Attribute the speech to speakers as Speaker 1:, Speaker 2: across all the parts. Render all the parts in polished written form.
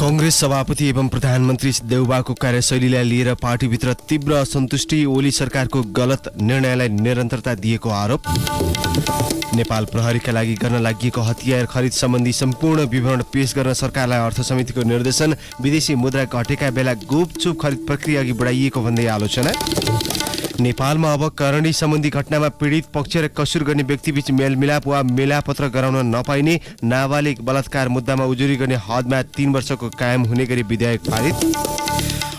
Speaker 1: कांग्रेस सभापति एवं प्रधानमन्त्री देउबाको कार्यशैलीलाई लिएर पार्टीभित्र तीव्र असन्तुष्टि। ओली सरकारको गलत निर्णयलाई निरन्तरता दिएको आरोप। नेपाल प्रहरीका लागि गर्न लागि हतियार खरिद सम्बन्धी सम्पूर्ण विवरण पेश गर्न सरकारलाई अर्थ समितिको निर्देशन। विदेशी मुद्रा घटेका बेला गुपचुप खरिद प्रक्रिया अघि बढाइएको भन्दै आलोचना। नेपालमा अब करणी सम्बन्धी घटनामा पीडित पक्ष र कसुर गर्ने व्यक्तिबीच मेलमिलाप वा मेलापत्र गराउन नपाइने। नाबालिग बलात्कार मुद्दामा उजुरी गर्ने हदमा 3 वर्षको कायम हुने गरी विधेयक पारित।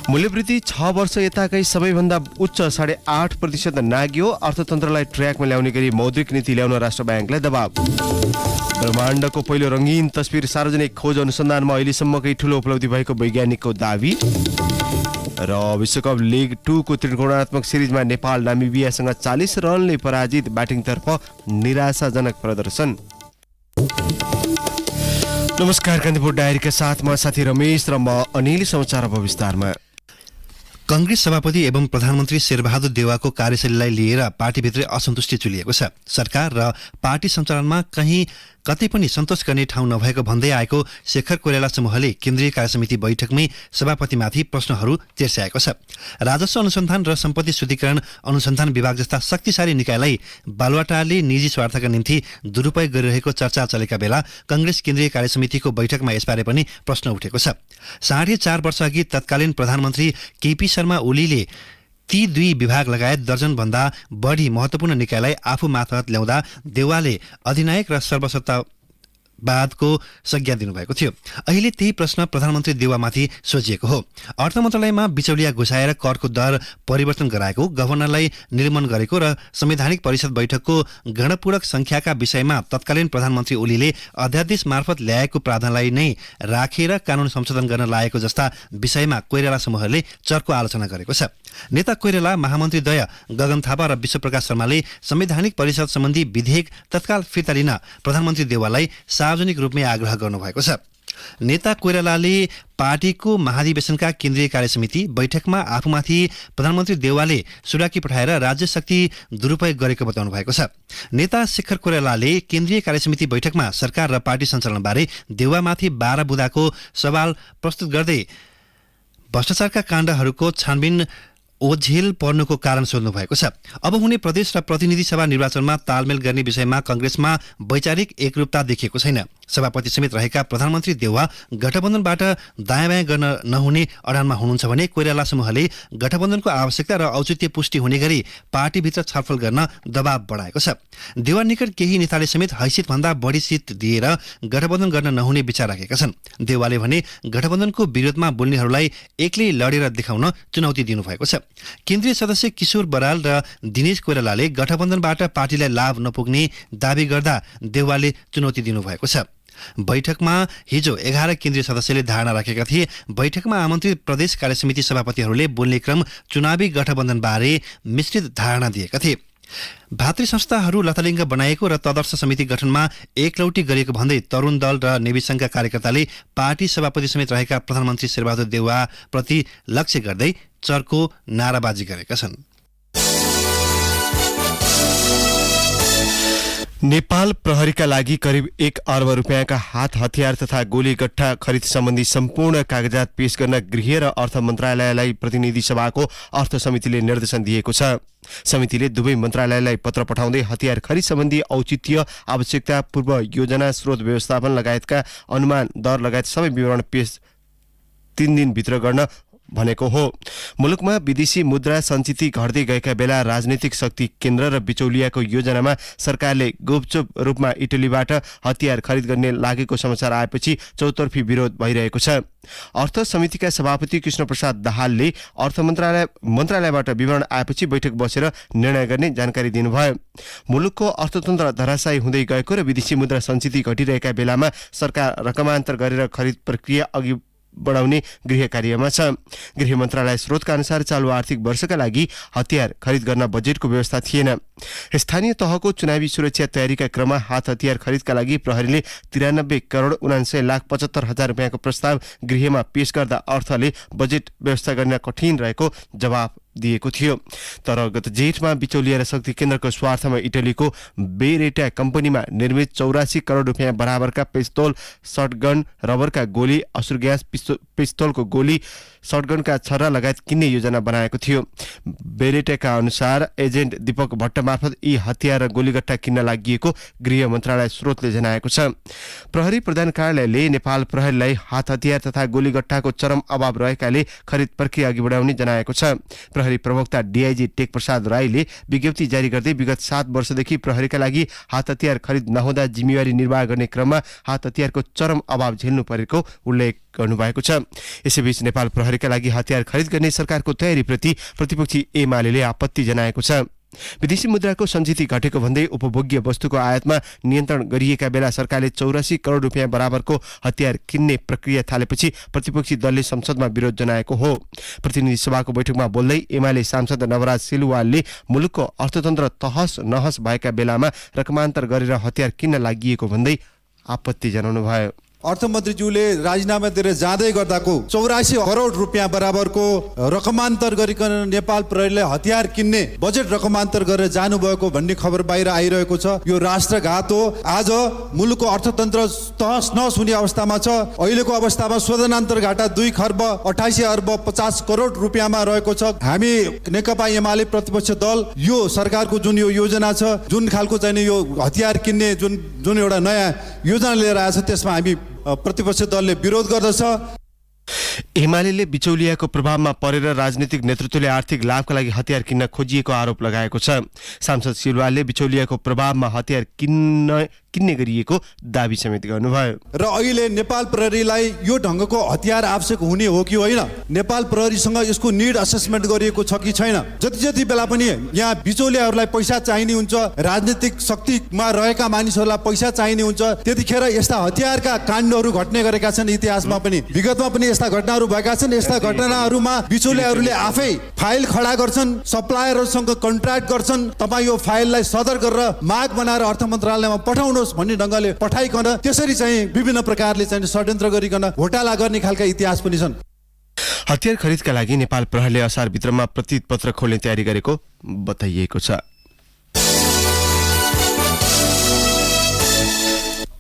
Speaker 1: मूल्यवृद्धि 6 वर्ष यताकै सबैभन्दा उच्च 8.5% नाग्यो। अर्थतन्त्रलाई ट्र्याकमा ल्याउने गरी मौद्रिक नीति ल्याउन राष्ट्र ब्याङ्कलाई दबाव। ब्रह्माण्डको पहिलो रङ्गीन तस्बिर सार्वजनिक खोज अनुसन्धानमा अहिलेसम्मकै ठूलो उपलब्धि भएको वैज्ञानिकको दावी। र विश्वकप लिग 2 को त्रिकोणात्मक सिरिजमा नेपाल नामिबियासँग 40 रनले पराजित। ब्याटिङतर्फ निराशाजनक प्रदर्शन। नमस्कार, कान्तिपुर डायरीका साथ म साथी रमेश र म अनिल। समाचार अब विस्तारमा।
Speaker 2: कांग्रेस सभापति एवं प्रधानमन्त्री शेरबहादुर देउवाको कार्यशैलीलाई लिएर पार्टीभित्रै असन्तुष्टि चुलिएको छ। सरकार र पार्टी सञ्चालनमा कतै पनि सन्तोष गर्ने ठाउँ नभएको भन्दै आएको शेखर कोइराला समूहले केन्द्रीय कार्यसमिति बैठकमै सभापतिमाथि प्रश्नहरू तेर्स्याएको छ। राजस्व अनुसन्धान र सम्पत्ति शुद्धिकरण अनुसन्धान विभाग जस्ता शक्तिशाली निकायलाई बालुवाटारले निजी स्वार्थका निम्ति दुरुपयोग गरिरहेको चर्चा चलेका बेला कांग्रेस केन्द्रीय कार्यसमितिको बैठकमा यसबारे पनि प्रश्न उठेको छ। 4.5 वर्षअघि तत्कालीन प्रधानमन्त्री केपी शर्मा ओलीले ती 2 विभाग लगायत दर्जनभन्दा बढी महत्त्वपूर्ण निकायलाई आफू मार्फत ल्याउँदा देउवाले अधिनायक र सर्वसत्तावादको संज्ञा दिनुभएको थियो। अहिले त्यही प्रश्न प्रधानमन्त्री देउवामाथि सोचिएको हो। अर्थ मन्त्रालयमा बिचौलिया घुसाएर करको दर परिवर्तन गराएको, गभर्नरलाई निर्मन गरेको र संवैधानिक परिषद बैठकको गणपूरक संख्याका विषयमा तत्कालीन प्रधानमन्त्री ओलीले अध्यादेश मार्फत ल्याएको प्रावधानलाई नै राखेर कानून संशोधन गर्न लागेको जस्ता विषयमा कोइराला समूहले चर्को आलोचना गरेको छ। नेता कोइराला, महामन्त्री दय गगन थापा र विश्वप्रकाश शर्माले संवैधानिक परिषद सम्बन्धी विधेयक तत्काल फिर्ता लिन प्रधानमन्त्री देउवालाई सार्वजनिक रूपमै आग्रह गर्नुभएको छ। नेता कोइरालाले पार्टीको महाधिवेशनका केन्द्रीय कार्यसमिति बैठकमा आफूमाथि प्रधानमन्त्री देउवाले सुडाकी पठाएर राज्य शक्ति दुरुपयोग गरेको बताउनु भएको छ। नेता शेखर कोइरालाले केन्द्रीय कार्यसमिति बैठकमा सरकार र पार्टी सञ्चालनबारे देउवामाथि 12 बुँदाको सवाल प्रस्तुत गर्दै भ्रष्टाचारका काण्डहरूको छानबिन ओझेल पर्नुको कारण सोध्नु भएको छ। अब हुने प्रदेश र प्रतिनिधि सभा निर्वाचनमा तालमेल गर्ने विषयमा कांग्रेसमा वैचारिक एकरूपता देखिएको छैन। सभापति समेत रहेका प्रधानमन्त्री देउवा गठबन्धनबाट दायाँ-बायाँ गर्न नहुने अडानमा हुनुहुन्छ भने कोइराला समूहले गठबन्धनको आवश्यकता र औचित्य पुष्टि हुने गरी पार्टीभित्र छलफल गर्न दबाव बढाएको छ। देउवा निकट केही नेताले समेत हैसियतभन्दा बढी सिट दिएर गठबन्धन गर्न नहुने विचार राखेका छन्। देउवाले भने गठबन्धनको विरोधमा बोल्नेहरूलाई एक्लै लडेर देखाउन चुनौती दिनुभएको छ। केन्द्रीय सदस्य किशोर बराल र दिनेश कोइरालाले गठबन्धनबाट पार्टीलाई लाभ नपुग्ने दावी गर्दा देउवाले चुनौती दिनुभएको छ। बैठकमा हिजो 11 केन्द्रीय सदस्यले धारणा राखेका थिए। बैठकमा आमन्त्रित प्रदेश कार्यसमिति सभापतिहरूले बोल्ने क्रम चुनावी गठबन्धनबारे मिश्रित धारणा दिएका थिए। भातृ संस्थाहरू लथालिङ्ग बनाएको र तदर्थ समिति गठनमा एकलौटी गरिएको भन्दै तरुण दल र नेवी संघका कार्यकर्ताले पार्टी सभापति समेत रहेका प्रधानमन्त्री शेरबहादुर देउवा प्रति लक्ष्य गर्दै चर्को नाराबाजी गरेका छन्।
Speaker 1: नेपाल प्रहरीका लागि करिब 1 अर्ब रुपियाँका हात हतियार तथा गोली गट्ठा खरिद सम्बन्धी सम्पूर्ण कागजात पेश गर्न गृह र अर्थ मन्त्रालयलाई प्रतिनिधि सभाको अर्थ समितिले निर्देशन दिएको छ। समितिले दुवै मन्त्रालयलाई पत्र पठाउँदै हतियार खरिद सम्बन्धी औचित्य, आवश्यकता, पूर्व योजना, स्रोत व्यवस्थापन लगायतका अनुमान, दर लगायत सबै विवरण पेश 3 दिनभित्र गर्न भनेको हो। मुलुकमा विदेशी मुद्रा सञ्चित घट्दै गएका बेला राजनीतिक शक्ति केन्द्र र बिचौलियाको योजनामा सरकारले गुपचुप रूपमा इटलीबाट हतियार खरिद गर्ने लागेको समाचार आएपछि चौतर्फी विरोध भइरहेको छ। अर्थ समितिका सभापति कृष्ण प्रसाद दाहालले अर्थ मन्त्रालयबाट विवरण आएपछि बैठक बसेर निर्णय गर्ने जानकारी दिनुभयो। मुलुकको अर्थतन्त्र धराशायी हुँदै गएको र विदेशी मुद्रा सञ्चित घटिरहेका बेलामा सरकार रकमान्तर गरेर खरिद प्रक्रिया अघि बढाउने गृह कार्यमा छ। गृह मन्त्रालय स्रोतका अनुसार चालु आर्थिक वर्षका लागि हतियार खरिद गर्न बजेटको व्यवस्था थिएन। स्थानीय तहको चुनावी सुरक्षा तयारीका क्रममा हात हतियार खरिदका लागि प्रहरीले 93,79,75,000 रुपियाँको प्रस्ताव गृहमा पेश गर्दा अर्थले बजेट व्यवस्था गर्न कठिन रहेको जवाफ दिएको थियो। तर गत जेठमा बिचौलिया र शक्ति केन्द्रको स्वार्थमा इटलीको बेरेटा कम्पनीमा निर्मित 84 करोड रुपियाँ बराबरका पिस्तौल, शटगन, रबरका गोली, असुर ग्यास पिस्तौलको गोली, शटगनका छर्रा लगायत किन्ने योजना बनाएको थियो। बेरेटाका अनुसार एजेन्ट दीपक भट्ट मार्फत यी हतियार र गोलीगट्टा किन्न लागि गृह मन्त्रालय स्रोतले जनाएको छ। प्रहरी प्रधान कार्यालयले नेपाल प्रहरीलाई हात हतियार तथा गोलीगट्टाको चरम अभाव रहेकाले खरिद प्रक्रिया अघि बढाउने जनाएको छ। प्रहरी प्रवक्ता डीआईजी टेक प्रसाद राईले विज्ञप्ति जारी गर्दै विगत 7 वर्षदेखि प्रहरीका लागि हात हतियार खरिद नहुँदा जिम्मेवारी निर्वाह गर्ने क्रममा हात हतियारको चरम अभाव झेल्नु परेको उल्लेख गर्नुभएको छ। यसैबीच नेपाल प्रहरीका लागि हतियार खरिद गर्ने सरकारको तयारीप्रति प्रतिपक्षी एमाले आपत्ति जनाएको छ। विदेशी मुद्राको सञ्चिति घटेको भन्दै उपभोग्य वस्तुको आयातमा नियन्त्रण गरिएका बेला सरकारले 84 करोड रुपियाँ बराबरको हतियार किन्ने प्रक्रिया थालेपछि प्रतिपक्षी दलले संसदमा विरोध जनाएको हो। प्रतिनिधि सभाको बैठकमा बोल्दै एमाले सांसद नवराज सिलवालले मुलुकको अर्थतन्त्र तहस नहस भएका बेलामा रकमान्तर गरेर हतियार किन्न लागि भन्दै आपत्ति जनाउनु भयो।
Speaker 3: अर्थमन्त्रीज्यूले राजीनामा दिएर जाँदै गर्दाको 84 करोड रुपियाँ बराबरको रकमान्तर गरिकन नेपाल प्रहरीले हतियार किन्ने बजेट रकमान्तर गरेर जानुभएको भन्ने खबर बाहिर आइरहेको छ। यो राष्ट्रघात हो। आज मुलुकको अर्थतन्त्र तहस नहस हुने अवस्थामा छ। अहिलेको अवस्थामा शोधनान्तर घाटा 2 खर्ब 28 अर्ब 50 करोड रुपियाँमा रहेको छ। हामी नेकपा एमाले प्रतिपक्ष दल यो सरकारको जुन यो योजना छ, जुन खालको चाहिँ यो हतियार किन्ने जुन एउटा नयाँ योजना लिएर आएको छ, त्यसमा हामी प्रतिपक्ष दलले विरोध गर्दछ।
Speaker 1: एमाले बिचौलियाको प्रभावमा परेर राजनीतिक नेतृत्वले आर्थिक लाभका लागि हतियार किन्न खोजिएको आरोप लगाएको छ। सांसद सिलवालले बिचौलियाको प्रभावमा हतियार किन्ने गरिएको दाबी समेत गर्नुभयो।
Speaker 3: र अहिले नेपाल प्रहरीलाई यो ढङ्गको हतियार आवश्यक हुने हो कि होइन, नेपाल प्रहरीसँग यसको निड असेसमेन्ट गरिएको छ कि छैन। जति बेला पनि यहाँ बिचौलियाहरूलाई पैसा चाहिने हुन्छ, राजनीतिक शक्तिमा रहेका मानिसहरूलाई पैसा चाहिने हुन्छ, त्यतिखेर यस्ता हतियारका काण्डहरू घट्ने गरेका छन्। इतिहासमा पनि विगतमा पनि यस्ता घटनाहरू भएका छन्। यस्ता घटनाहरूमा बिचौलियाहरूले आफै फाइल खडा गर्छन्, सप्लायरहरूसँग कन्ट्र्याक्ट गर्छन्, तपाईँ यो फाइललाई सदर गरेर माग बनाएर अर्थ मन्त्रालयमा पठाउनुहोस् भन्ने ढङ्गले पठाइकन त्यसरी चाहिँ विभिन्न प्रकारले चाहिँ षड्यन्त्र गरिकन घोटाला गर्ने खालका इतिहास पनि छन्।
Speaker 1: हतियार खरिदका लागि नेपाल प्रहरीले असार भित्रमा प्रतिपत्र खोल्ने तयारी गरेको बताइएको छ।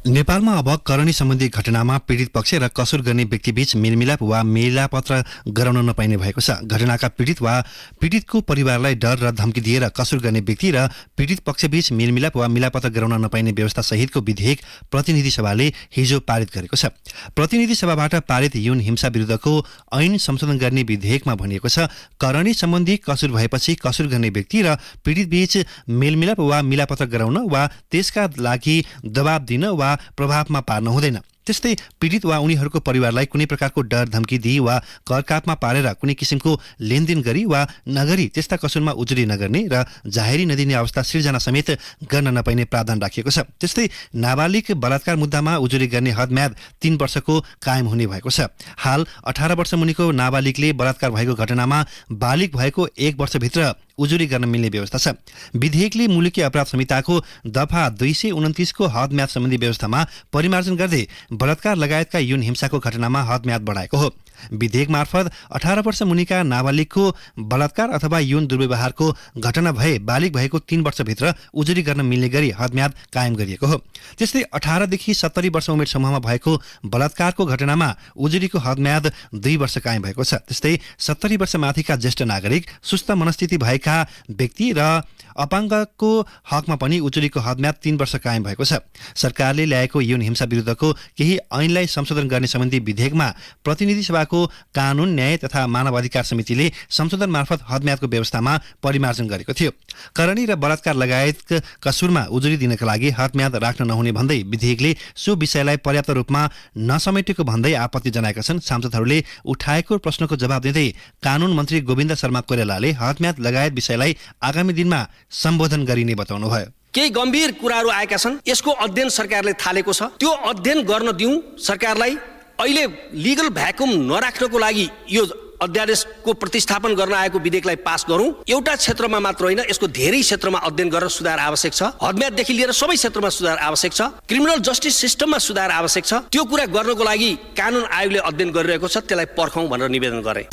Speaker 2: नेपालमा अब करणी सम्बन्धी घटनामा पीडित पक्ष र कसुर गर्ने व्यक्तिबीच मेलमिलाप वा मेलापत्र गराउन नपाइने भएको छ। घटनाका पीडित वा पीडितको परिवारलाई डर र धम्की दिएर कसुर गर्ने व्यक्ति र पीडित पक्षबीच मेलमिलाप वा मिलापत्र गराउन नपाइने व्यवस्था सहितको विधेयक प्रतिनिधि सभाले हिजो पारित गरेको छ। प्रतिनिधि सभाबाट पारित यौन हिंसा विरुद्धको ऐन संशोधन गर्ने विधेयकमा भनिएको छ, करणी सम्बन्धी कसुर भएपछि कसुर गर्ने व्यक्ति र पीडित बीच मेलमिलाप वा मिलापत्र गराउन वा त्यसका लागि दबाब दिन वा प्रभावमा पार्न हुँदैन। त्यस्तै पीडित वा उनीहरूको परिवारलाई कुनै प्रकारको डर धम्की दिई वा करकापमा पारेर कुनै किसिमको लेनदेन गरी वा नगरी त्यस्ता कसुरमा उजुरी नगर्ने र जाहेरी नदिने अवस्था सिर्जना समेत गर्न नपाइने प्रावधान राखिएको छ। त्यस्तै नाबालिग बलात्कार मुद्दामा उजुरी गर्ने हदम्याद 3 वर्षको कायम हुने भएको छ। हाल 18 वर्ष मुनिको नाबालिगले बलात्कार भएको घटनामा बालिग भएको 1 वर्षभित्र उजुरी गर्न मिल्ने व्यवस्था छ। विधेयकले मुलुकी अपराध संहिताको दफा 229 को हदम्याद सम्बन्धी व्यवस्थामा परिमार्जन गर्दै बलात्कार लगायतका यौन हिंसाको घटनामा हदम्याद बढाएको हो। विधेयक मार्फत 18 वर्ष मुनिका नाबालिगको बलात्कार अथवा यौन दुर्व्यवहारको घटना भए बालिग भएको 3 वर्षभित्र उजुरी गर्न मिल्ने गरी हदम्याद कायम गरिएको हो। त्यस्तै 18 देखि 70 वर्ष उमेर समूहमा भएको बलात्कारको घटनामा उजुरीको हदम्याद 2 वर्ष कायम भएको छ। त्यस्तै 70 वर्ष माथिका ज्येष्ठ नागरिक, सुस्त मनस्थिति भएका व्यक्ति र अपाङ्गको हकमा पनि उजुरीको हदम्याद 3 वर्ष कायम भएको छ। सरकारले ल्याएको यौन हिंसा विरुद्धको केही ऐनलाई संशोधन गर्ने सम्बन्धी विधेयकमा प्रतिनिधि सभाको कानून, न्याय तथा मानव अधिकार समितिले संशोधन मार्फत हदम्यादको व्यवस्थामा परिमार्जन गरेको थियो। करणी र बलात्कार लगायत कसुरमा उजुरी दिनका लागि हदम्याद राख्न नहुने भन्दै विधेयकले सो विषयलाई पर्याप्त रूपमा नसमेटेको भन्दै आपत्ति जनाएका छन्। सांसदहरूले उठाएको प्रश्नको जवाब दिँदै कानून मन्त्री गोविन्द शर्मा कोइरालाले हदम्याद लगायत विषयलाई आगामी दिनमा सम्बोधन गरिने बताउनुभयो।
Speaker 4: केही गम्भीर कुराहरू आएका छन्, यसको अध्ययन सरकारले थालेको छ, त्यो अध्ययन गर्न दिउँ सरकारलाई। अहिले लिगल भ्याकुम नराख्नको लागि यो अध्यादेशको प्रतिस्थापन गर्न आएको विधेयकलाई पास गरौँ। एउटा क्षेत्रमा मात्र होइन, यसको धेरै क्षेत्रमा अध्ययन गरेर सुधार आवश्यक छ। हदम्याददेखि लिएर सबै क्षेत्रमा सुधार आवश्यक छ। क्रिमिनल जस्टिस सिस्टममा सुधार आवश्यक छ। त्यो कुरा गर्नको लागि कानुन आयोगले अध्ययन गरिरहेको छ, त्यसलाई पर्खौँ भनेर निवेदन गरे।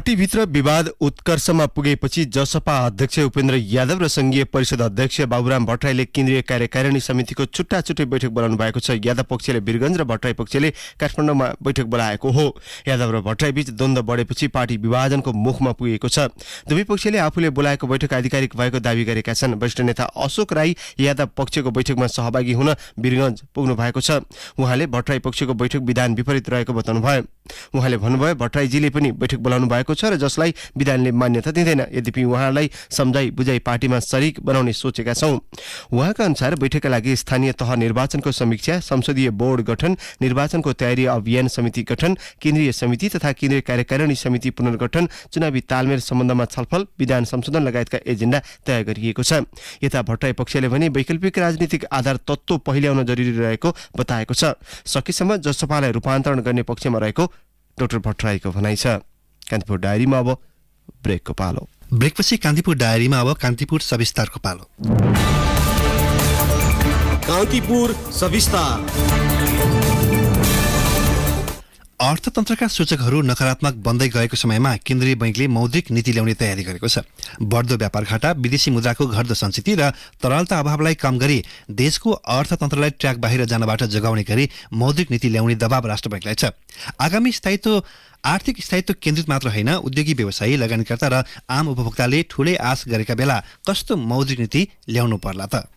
Speaker 1: पार्टीभित्र विवाद उत्कर्षमा पुगेपछि जसपा अध्यक्ष उपेन्द्र यादव र संघीय परिषद अध्यक्ष बाबुराम भट्टराईले केन्द्रीय कार्यकारिणी समितिको छुट्टा छुट्टै बैठक बोलाउनु भएको छ। यादव पक्षले वीरगञ्ज र भट्टराई पक्षले काठमाडौँमा बैठक बोलाएको हो। यादव र भट्टराई बीच द्वन्द्व बढेपछि पार्टी विभाजनको मुखमा पुगेको छ। दुवै पक्षले आफूले बोलाएको बैठक आधिकारिक भएको दावी गरेका छन्। वरिष्ठ नेता अशोक राई यादव पक्षको बैठकमा सहभागी हुन वीरगञ्ज पुग्नु भएको छ। उहाँले भट्टराई पक्षको बैठक विधान विपरीत रहेको बताउनुभयो। उहाँले भन्नुभयो भट्टराईजीले पनि बैठक बोलाउनु भएको छ र जसलाई विधानले मान्यता दिँदैन। यद्यपि उहाँलाई सम्झाई बुझाई पार्टीमा शरीक बनाउने सोचेका छौं। उहाँका अनुसार बैठकका लागि स्थानीय तह निर्वाचनको समीक्षा, संसदीय बोर्ड गठन, निर्वाचनको तयारी अभियान समिति गठन, केन्द्रीय समिति तथा केन्द्रीय कार्यकारिणी समिति पुनर्गठन, चुनावी तालमेल सम्बन्धमा छलफल, विधान संशोधन लगायतका एजेन्डा तय गरिएको छ। यता भट्टराई पक्षले भने वैकल्पिक राजनीतिक आधार तत्त्व पहिल्याउन जरुरी रहेको बताएको छ। सकेसम्म जसपालाई रूपान्तरण गर्ने पक्षमा रहेको डाक्टर भट्टराईको भनाइ छ। कान्तिपुर डायरीमा अब ब्रेकको पालो।
Speaker 2: ब्रेकपछि कान्तिपुर डायरीमा अब कान्तिपुर सविस्तारको पालो।
Speaker 5: कान्तिपुर सविस्तार।
Speaker 2: अर्थतन्त्रका सूचकहरू नकारात्मक बन्दै गएको समयमा केन्द्रीय बैंकले मौद्रिक नीति ल्याउने तयारी गरेको छ। बढ्दो व्यापार घाटा, विदेशी मुद्राको घट्दो सञ्चिति र तरलता अभावलाई कम गरी देशको अर्थतन्त्रलाई ट्र्याक बाहिर जानबाट जोगाउने गरी मौद्रिक नीति ल्याउने दबाव राष्ट्र बैंकलाई छ। आगामी आर्थिक स्थायित्व केन्द्रित मात्र होइन, उद्योगी व्यवसायी, लगानीकर्ता र आम उपभोक्ताले ठूलै आश गरेका बेला कस्तो मौद्रिक नीति ल्याउनु पर्ला त?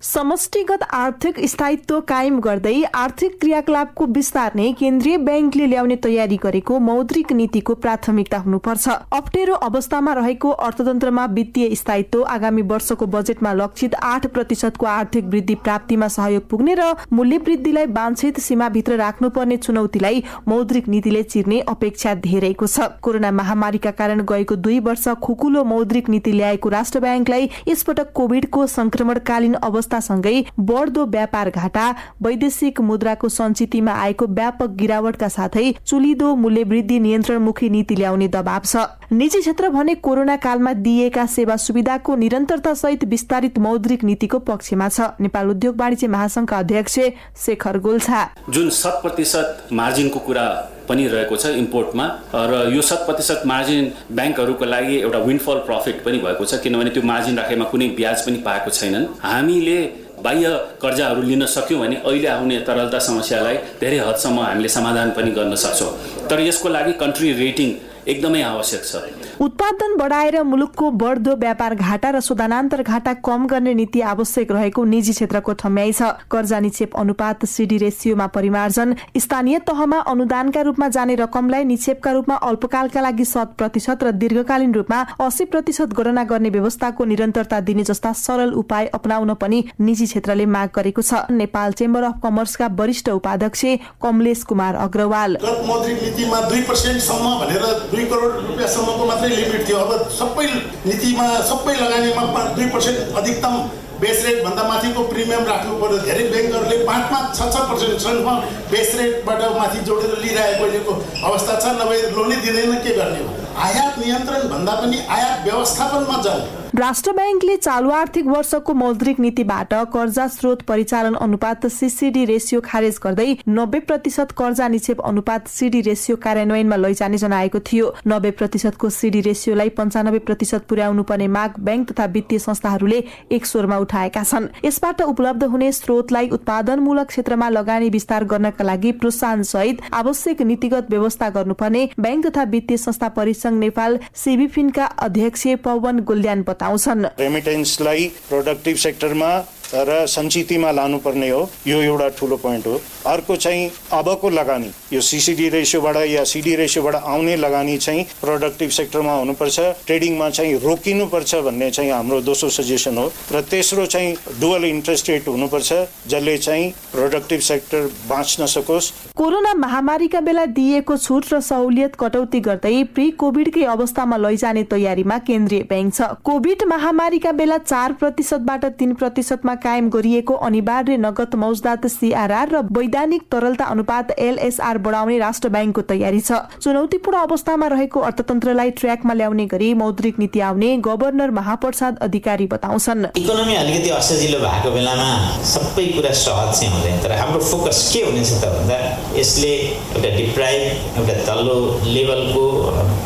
Speaker 6: समष्टिगत आर्थिक स्थायित्व कायम गर्दै आर्थिक क्रियाकलापको विस्तार नै केन्द्रीय बैंकले ल्याउने तयारी गरेको मौद्रिक नीतिको प्राथमिकता हुनुपर्छ। अप्ठ्यारो अवस्थामा रहेको अर्थतन्त्रमा वित्तीय स्थायित्व, आगामी वर्षको बजेटमा लक्षित 8% आर्थिक वृद्धि प्राप्तिमा सहयोग पुग्ने र मूल्य वृद्धिलाई वाञ्छित सीमाभित्र राख्नुपर्ने चुनौतीलाई मौद्रिक नीतिले चिर्ने अपेक्षा धेरैको छ। कोरोना महामारीका कारण गएको 2 वर्ष खुकुलो मौद्रिक नीति ल्याएको राष्ट्र बैंकलाई यसपटक कोभिडको संक्रमणकालीन अवस्था सँगै बढ्दो व्यापार घाटा, वैदेशिक मुद्राको सञ्चितिमा आएको व्यापक गिरावटका साथै चुलिदो मूल्य वृद्धि नियन्त्रणमुखी नीति ल्याउने दबाव छ। निजी क्षेत्र भने कोरोना कालमा दिएका सेवा सुविधाको निरन्तरता सहित विस्तारित मौद्रिक नीतिको पक्षमा छ। नेपाल उद्योग वाणिज्य महासंघका अध्यक्ष शेखर गोल्छा
Speaker 7: जुन 7% मार्जिनको कुरा पनि रहेको छ इम्पोर्टमा, र यो 7% मार्जिन ब्याङ्कहरूको लागि एउटा विन्डफल प्रफिट पनि भएको छ, किनभने त्यो मार्जिन राखेमा कुनै ब्याज पनि पाएको छैनन्। हामीले बाह्य कर्जाहरू लिन सक्यौँ भने अहिले आउने तरलता समस्यालाई धेरै हदसम्म हामीले समाधान पनि गर्न सक्छौँ। तर यसको लागि कन्ट्री रेटिङ एकदमै आवश्यक छ।
Speaker 6: उत्पादन बढाएर मुलुकको बढ्दो व्यापार घाटा र शोधनान्तर घाटा कम गर्ने नीति आवश्यक रहेको निजी क्षेत्रको ठम्याइ छ। कर्जा निक्षेप अनुपात सीडी रेसियोमा परिमार्जन, स्थानीय तहमा अनुदानका रूपमा जाने रकमलाई निक्षेपका रूपमा अल्पकालका लागि 100% र दीर्घकालीन रूपमा 80% गणना गर्ने व्यवस्थाको निरन्तरता दिने जस्ता सरल उपाय अपनाउन पनि निजी क्षेत्रले माग गरेको छ। नेपाल चेम्बर अफ कमर्सका वरिष्ठ उपाध्यक्ष कमलेश कुमार अग्रवाल
Speaker 8: मौद्रिक नीतिमा 2% सम्म भनेर 2 करोड रुपियाँसम्मको मात्रै लिमिट थियो। अब सबै नीतिमा, सबै लगानीमा 2% अधिकतम बेस रेट भन्दा माथिको प्रिमियम राख्नु पर्यो। धेरै ब्याङ्कहरूले 5-6% बेस रेटबाट माथि जोडेर लिइरहेको अहिलेको अवस्था छ। नभए लोनै दिँदैन, के गर्ने? आयात नियन्त्रण भन्दा पनि आयात व्यवस्थापनमा जाने।
Speaker 6: राष्ट्र बैंकले चालु आर्थिक वर्षको मौद्रिक नीतिबाट कर्जा स्रोत परिचालन अनुपात सीसीडी रेसियो खारेज गर्दै 90% कर्जा निक्षेप अनुपात सीडी रेसियो कार्यान्वयनमा लैजाने जनाएको थियो। 90% को सीडी रेसियोलाई 95% पुर्याउनु पर्ने माग बैंक तथा वित्तीय संस्थाहरूले एक स्वरमा उठाएका छन्। यसबाट उपलब्ध हुने स्रोतलाई उत्पादनमूलक क्षेत्रमा लगानी विस्तार गर्नका लागि प्रोत्साहन सहित आवश्यक नीतिगत व्यवस्था गर्नुपर्ने बैंक तथा वित्तीय संस्था परिसंघ नेपाल सिबिफिनका अध्यक्ष पवन गोल्यान बताउँछन्।
Speaker 9: रेमिटेन्सलाई प्रोडक्टिभ सेक्टरमा र सञ्चितिमा लानुपर्ने हो, यो एउटा ठुलो पोइन्ट हो। अर्को चाहिँ अबको लगानी, यो सीसीडी रेसियोबाट या सीडी रेसियोबाट आउने लगानी चाहिँ प्रोडक्टिभ सेक्टरमा हुनुपर्छ, ट्रेडिङमा चाहिँ रोकिनुपर्छ भन्ने चाहिँ हाम्रो दोस्रो सजेसन हो। र तेस्रो चाहिँ डुअल इन्ट्रेस्ट रेट हुनुपर्छ, जसले चाहिँ प्रोडक्टिभ सेक्टर बाँच्न सकोस्।
Speaker 6: कोरोना महामारीका बेला दिएको छुट र सहुलियत कटौती गर्दै प्री कोभिडकै अवस्थामा लैजाने तयारीमा केन्द्रीय बैंक छ। कोभिड महामारीका बेला 4% बाट 3% मा कायम गरिएको अनिवार्य नगद मौजदात CRR र वैधानिक तरलता अनुपात LSR बढाउने राष्ट्र ब्याङ्कको तयारी छ। चुनौतीपूर्ण अवस्थामा रहेको अर्थतन्त्रलाई ट्र्याकमा ल्याउने गरी मौद्रिक नीति आउने गभर्नर महाप्रसाद अधिकारी बताउँछन्।
Speaker 10: इकोनोमी अलिकति असजिलो भएको बेलामा सबै कुरा सहज चाहिँ हुँदैन, तर हाम्रो फोकस के हुनेछ त भन्दा यसले एउटा डिप्राइभ एउटा तल्लो लेभलको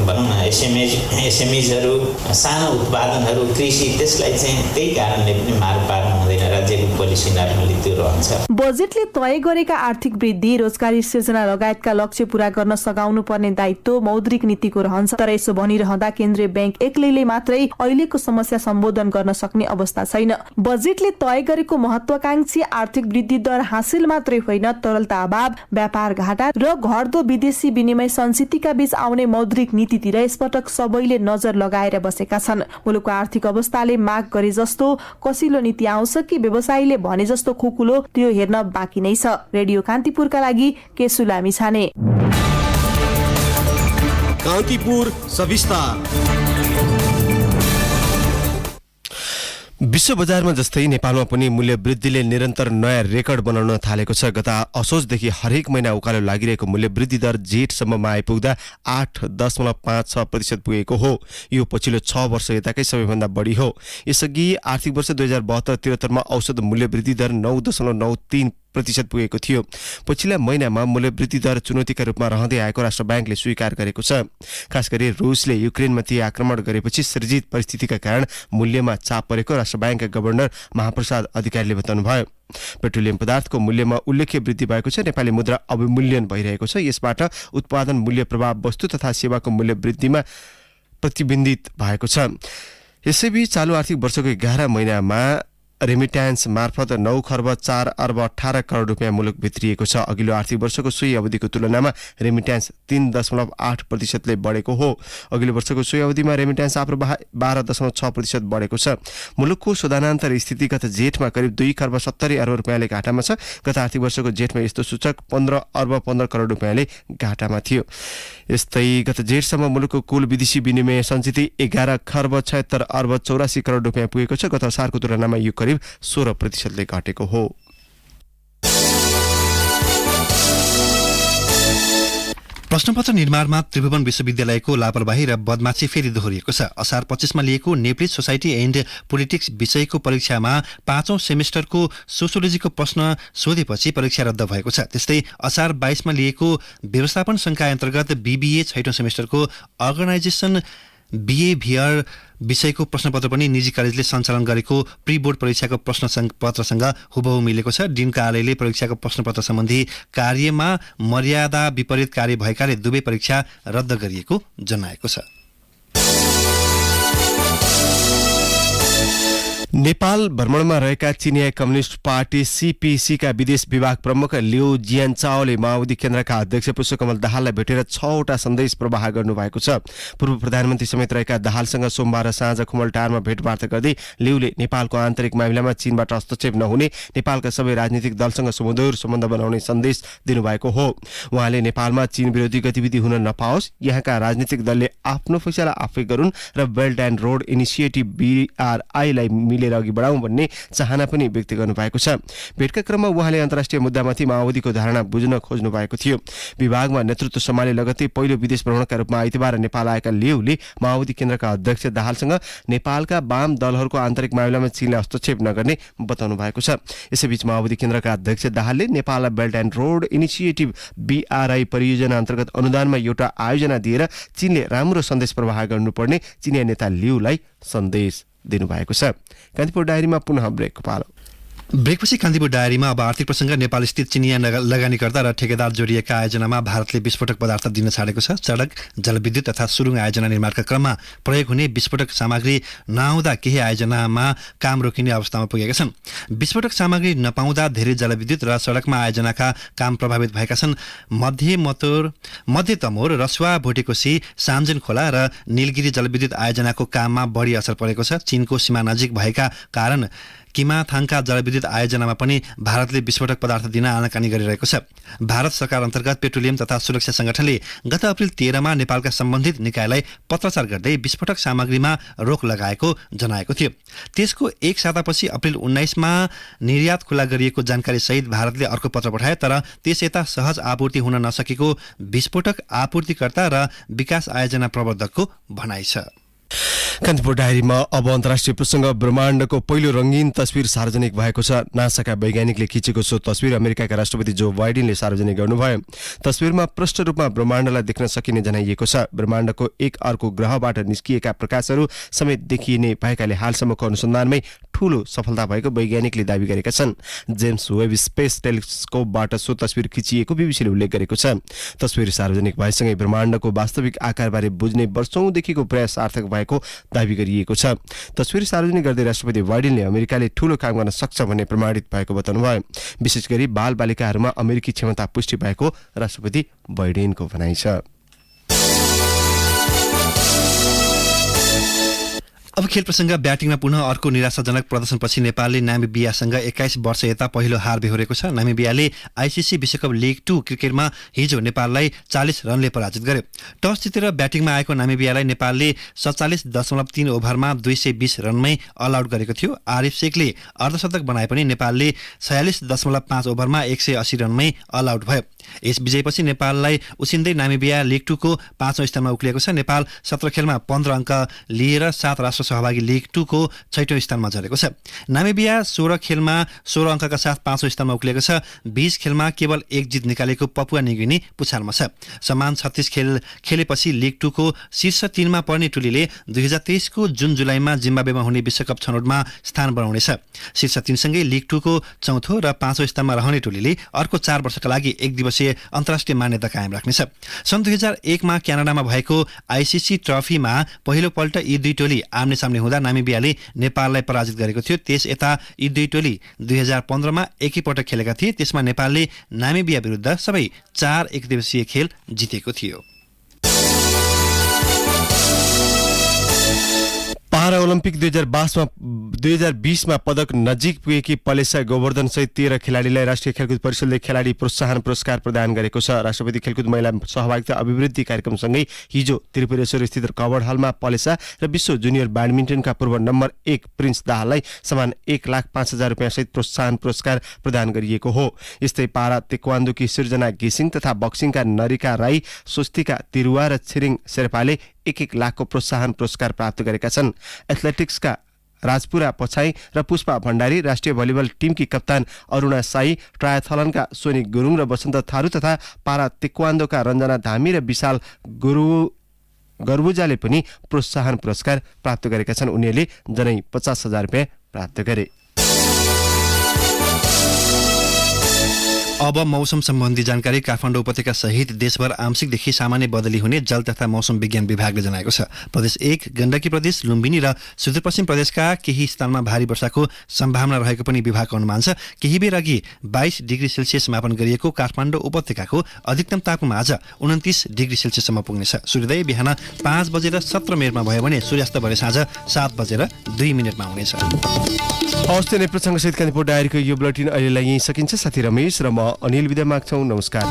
Speaker 10: भनौँ न एसएमइजहरू सानो उत्पादनहरू कृषि त्यसलाई चाहिँ त्यही कारणले पनि मार पार्नु हुँदैन। राज्यको पोलिसी नर्मली त्यो रहन्छ।
Speaker 6: बजेटले तय गरेका आर्थिक वृद्धि रोजगारी सिर्जना लगायतका लक्ष्य पूरा गर्न सघाउनु पर्ने दायित्व मौद्रिक नीतिको रहन्छ। तर यसो भनिरहँदा केन्द्रीय ब्याङ्क एक्लैले मात्रै अहिलेको समस्या सम्बोधन गर्न सक्ने अवस्था छैन। बजेटले तय गरेको महत्वाकांक्षी आर्थिक वृद्धि दर हासिल मात्रै होइन, तरलता अभाव, व्यापार घाटा र घट्दो विदेशी विनिमय संस्थितिका बीच आउने मौद्रिक नीतितिर यसपटक सबैले नजर लगाएर बसेका छन्। मुलुकको आर्थिक अवस्थाले माग गरे जस्तो कसिलो नीति आउँछ कि व्यवसायीले भने जस्तो खुकुलो, त्यो हेर्न बाँकी नै छ। रेडियो कान्तिपुरका लागि केसु लामिछाने।
Speaker 5: कान्तिपुर सविस्तार।
Speaker 1: विश्व बजारमा जस्तै नेपालमा पनि मूल्य वृद्धिले निरन्तर नयाँ रेकर्ड बनाउन थालेको छ। गत असोजदेखि हरेक महिना उकालो लागिरहेको मूल्य वृद्धि दर जेठसम्ममा आइपुग्दा 8.56% पुगेको हो। यो पछिल्लो 6 वर्ष यताकै सबैभन्दा बढी हो। यसअघि आर्थिक वर्ष 2072-73 मा औसत मूल्य वृद्धि दर 9.93% पुगेको थियो। पछिल्ला महिनामा मूल्य वृद्धि दर चुनौतीका रूपमा रहँदै आएको राष्ट्र ब्याङ्कले स्वीकार गरेको छ। खास गरी रुसले युक्रेनमाथि आक्रमण गरेपछि सृजित परिस्थितिका कारण मूल्यमा चाप परेको राष्ट्र ब्याङ्कका गभर्नर महाप्रसाद अधिकारीले बताउनुभयो। पेट्रोलियम पदार्थको मूल्यमा उल्लेख्य वृद्धि भएको छ। नेपाली मुद्रा अवमूल्यन भइरहेको छ। यसबाट उत्पादन मूल्य प्रभाव वस्तु तथा सेवाको मूल्य वृद्धिमा प्रतिबिम्बित भएको छ। यसैबीच चालू आर्थिक वर्षको 11 महिनामा रेमिट्यान्स मार्फत 9 खर्ब 4 अर्ब 18 करोड रुपियाँ मुलुक भित्रिएको छ। अघिल्लो आर्थिक वर्षको सोही अवधिको तुलनामा रेमिट्यान्स 3.8%ले बढेको हो। अघिल्लो वर्षको सोही अवधिमा रेमिट्यान्स आफ्नो 12.6% बढेको छ। मुलुकको शोधनान्तर स्थिति गत जेठमा करिब 2 खर्ब 70 अर्ब रुपियाँले घाटामा छ। गत आर्थिक वर्षको जेठमा यस्तो सूचक 15 अर्ब 15 करोड रुपियाँले घाटामा थियो। यस्तै गत जेठसम्म मुलुकको कुल विदेशी विनिमय सञ्चित 11 खर्ब 76 अर्ब 84 करोड रुपियाँ पुगेको छ। गत असारको तुलनामा यो करिब 16%ले घटेको हो।
Speaker 2: प्रश्नपत्र निर्माणमा त्रिभुवन विश्वविद्यालयको लापरवाही र बदमाशी फेरि दोहोरिएको छ। असार 25 मा लिएको नेप्लिज सोसाइटी एन्ड पोलिटिक्स विषयको परीक्षामा 5औं सेमेस्टरको सोसियोलोजीको प्रश्न सोधेपछि परीक्षा रद्द भएको छ। त्यस्तै असार 22 मा लिएको व्यवस्थापन संकाय अन्तर्गत BBA 6औं सेमेस्टरको अर्गनाइजेसन बिहेभियर विषयको प्रश्नपत्र पनि निजी कलेजले सञ्चालन गरेको प्री बोर्ड परीक्षाको प्रश्नपत्रसँग हुबहु मिलेको छ। डीन कार्यालयले परीक्षाको प्रश्नपत्र सम्बन्धी कार्यमा मर्यादा विपरीत कार्य भएकाले दुवै परीक्षा रद्द गरिएको जनाएको छ।
Speaker 1: नेपाल भ्रमणमा रहेका चिनिया कम्युनिस्ट पार्टी CPC का विदेश विभाग प्रमुख लिउ जियानचाओले माओवादी केन्द्रका अध्यक्ष पुष्पकमल दाहाललाई भेटेर 6वटा सन्देश प्रवाह गर्नुभएको छ। पूर्व प्रधानमन्त्री समेत रहेका दाहालसँग सोमबार साँझ खुमलटारमा भेटवार्ता गर्दै लिउले नेपालको आन्तरिक मामिलामा चीनबाट हस्तक्षेप नहुने, नेपालका सबै राजनीतिक दलसँग सुमधुर सम्बन्ध बनाउने सन्देश दिनुभएको हो। उहाँले नेपालमा चीन विरोधी गतिविधि हुन नपाओस्, यहाँका राजनीतिक दलले आफ्नो फैसला आफै गरून् र belt and road initiative BRI लाई मिलेर अघि बढाउँ भन्ने चाहना पनि व्यक्त गर्नुभएको छ। भेटका क्रममा उहाँले अन्तर्राष्ट्रिय मुद्दामाथि माओवादीको धारणा बुझ्न खोज्नु भएको थियो। विभागमा नेतृत्व सम्हाले लगत्तै पहिलो विदेश भ्रमणका रूपमा आइतबार नेपाल आएका लिउले माओवादी केन्द्रका अध्यक्ष दाहालसँग नेपालका वाम दलहरूको आन्तरिक मामिलामा चीनले हस्तक्षेप नगर्ने बताउनु भएको छ। यसैबीच माओवादी केन्द्रका अध्यक्ष दाहालले नेपाललाई belt and road initiative BRI परियोजना अन्तर्गत अनुदानमा एउटा आयोजना दिएर चीनले राम्रो सन्देश प्रवाह गर्नुपर्ने चिनिया नेता लिउलाई सन्देश दिनुभएको छ। कान्तिपुर डायरीमा पुनः ब्रेकको पालो।
Speaker 2: ब्रेकपछि कान्तिपुर डायरीमा अब आर्थिक प्रसङ्ग। नेपाल स्थित चिनिया लगानीकर्ता र ठेकेदार जोडिएका आयोजनामा भारतले विस्फोटक पदार्थ दिन छाडेको छ। सडक, जलविद्युत तथा सुरुङ आयोजना निर्माणका क्रममा प्रयोग हुने विस्फोटक सामग्री नआउँदा केही आयोजनामा काम रोकिने अवस्थामा पुगेका छन्। विस्फोटक सामग्री नपाउँदा धेरै जलविद्युत र सडकमा आयोजनाका काम प्रभावित भएका छन्। मध्य तमोर, रसुवा, भोटेकोसी, सामजन खोला र नीलगिरी जलविद्युत आयोजनाको काममा बढी असर परेको छ। चीनको सीमा नजिक भएका कारण किमाथाङका जलविद्युत आयोजनामा पनि भारतले विस्फोटक पदार्थ दिन आनाकानी गरिरहेको छ। भारत सरकार अन्तर्गत पेट्रोलियम तथा सुरक्षा संगठनले गत अप्रिल 13 मा नेपालका सम्बन्धित निकायलाई पत्राचार गर्दै विस्फोटक सामग्रीमा रोक लगाएको जनाएको थियो। त्यसको एक सातापछि अप्रिल 19 मा निर्यात खुला गरिएको जानकारी सहित भारतले अर्को पत्र पठायो, तर त्यस यता सहज आपूर्ति हुन नसकेको विस्फोटक आपूर्तिकर्ता र विकास आयोजना प्रवर्धकको भनाइ छ।
Speaker 1: कान्तिपुर डायरीमा अब अन्तर्राष्ट्रिय प्रसङ्ग ब्रह्माण्डको पहिलो रङ्गीन तस्विर सार्वजनिक भएको छ। नासाका वैज्ञानिकले खिचेको सो तस्विर अमेरिकाका राष्ट्रपति जो बाइडेनले सार्वजनिक गर्नुभयो। तस्विरमा प्रष्ट रूपमा ब्रह्माण्डलाई देख्न सकिने जनाइएको छ। ब्रह्माण्डको एक अर्को ग्रहबाट निस्किएका प्रकाशहरू समेत देखिने भएकाले हालसम्मको अनुसन्धानमै ठूलो सफलता भएको वैज्ञानिकले दावी गरेका छन्। जेम्स वेब स्पेस टेलिस्कोपबाट सो तस्विर खिचिएको बीबीसीले उल्लेख गरेको छ। तस्विर सार्वजनिक भएसँगै ब्रह्माण्डको वास्तविक आकारबारे बुझ्ने वर्षौंदेखिको प्रयास सार्थक भएको दावी गरिएको छ। तस्विर सार्वजनिक गर्दै राष्ट्रपति बाइडेनले अमेरिकाले ठूलो काम गर्न सक्छ भन्ने प्रमाणित भएको बताउनुभयो। विशेष गरी बालबालिकाहरूमा अमेरिकी क्षमता पुष्टि भएको राष्ट्रपति बाइडेनको भनाइ छ।
Speaker 2: अब खेल प्रसङ्ग ब्याटिङमा पुनः अर्को निराशाजनक प्रदर्शनपछि नेपालले नामिबियासँग 21 वर्ष यता पहिलो हार बेहोरेको छ। नामिबियाले आइसिसी विश्वकप लिग 2 क्रिकेटमा हिजो नेपाललाई 40 रनले पराजित गर्यो। टस जितेर ब्याटिङमा आएको नामिबियालाई नेपालले 47.3 ओभरमा 220 रनमै अल आउट गरेको थियो। आरिफ शेखले अर्धशतक बनाए पनि नेपालले 46.5 ओभरमा 180 रनमै अल आउट भयो। यस विजयपछि नेपाललाई उसिन्दै नामिबिया लिग 2 को 5औं स्थानमा उक्लिएको छ। नेपाल 17 खेलमा 15 अङ्क लिएर 7 राष्ट्र सहभागी लिग 2 को 6औं स्थानमा झरेको छ। नामिबिया 16 खेलमा 16 अङ्कका साथ 5औं स्थानमा उक्लिएको छ। 20 खेलमा केवल 1 जित निकालेको पपुवा न्युगिनी पुछारमा छ। समान 36 खेल खेलेपछि लिग 2 को शीर्ष 3 मा पर्ने टोलीले 2023 को जुन जुलाईमा जिम्बाब्वेमा हुने विश्वकप छनौटमा स्थान बनाउनेछ। शीर्ष 3 सँगै लिग 2 को 4औं र 5औं स्थानमा रहने टोलीले अर्को 4 वर्षका लागि एक दिवसीय अन्तर्राष्ट्रिय मान्यता कायम राख्नेछ। सन् 2001 मा क्यानाडामा भएको आइसिसी ट्रफीमा पहिलो पल्ट यी दुई टोली आम्ने सामने हुँदा नामिबियाले नेपाललाई पराजित गरेको थियो। त्यस यता यी दुई टोली 2015 मा एकैपटक खेलेका थिए। त्यसमा नेपालले नामिबिया विरुद्ध सबै 4 एकदिवसीय खेल जितेको थियो।
Speaker 1: पारा ओलम्पिक 2020 मा पदक नजिक पुगेकी पलेसा गोवर्धन सहित 13 खेलाडीलाई राष्ट्रिय खेलकुद परिषदले खेलाडी प्रोत्साहन पुरस्कार प्रदान गरेको छ। राष्ट्रपति खेलकुद महिला सहभागिता अभिवृद्धि कार्यक्रमसँगै हिजो त्रिपुरेश्वर स्थित कवर्ड हलमा पलेसा र विश्व जुनियर ब्याडमिन्टनका पूर्व नम्बर 1 प्रिन्स दाहाललाई समान 1,05,000 रुपियाँ सहित प्रोत्साहन पुरस्कार प्रदान गरिएको हो। यस्तै पारा तेक्वान्दोकी सिर्जना घिसिङ तथा बक्सिङका नरिका राई, स्वस्तिका तिरुवा र छिरिङ शेर्पाले 1-1 लाखको प्रोत्साहन पुरस्कार प्राप्त गरेका छन्। एथलेटिक्सका राजपुरा पछाई र पुष्पा भण्डारी, राष्ट्रिय भलिबल टिमकी कप्तान अरुणा साई, ट्रायथलनका सोनी गुरुङ र वसन्त थारू तथा पारा तेक्वान्दोका रञ्जना धामी र विशाल गर्बुजाले पनि प्रोत्साहन पुरस्कार प्राप्त गरेका छन्। उनीहरूले जनै 50,000 रुपियाँ प्राप्त गरे।
Speaker 2: अब मौसम सम्बन्धी जानकारी। काठमाडौँ उपत्यका सहित देशभर आंशिकदेखि सामान्य बदली हुने जल तथा मौसम विज्ञान विभागले जनाएको छ। प्रदेश 1 गण्डकी प्रदेश, लुम्बिनी र सुदूरपश्चिम प्रदेशका केही स्थानमा भारी वर्षाको सम्भावना रहेको पनि विभागको अनुमान छ। केही बेर अघि 22 डिग्री सेल्सियस मापन गरिएको काठमाडौँ उपत्यकाको अधिकतम तापमान आज 29 डिग्री सेल्सियससम्म पुग्नेछ। सूर्योदय बिहान 5:17 भयो भने सूर्यास्त भरे साँझ 7:02 हुनेछ।
Speaker 1: हवस्, नै प्रसङ्गसहित कान्तिपुर डायरीको यो बुलेटिन अहिलेलाई यहीँ सकिन्छ। साथी रमेश र म अनिल विदा माग्छौँ। नमस्कार।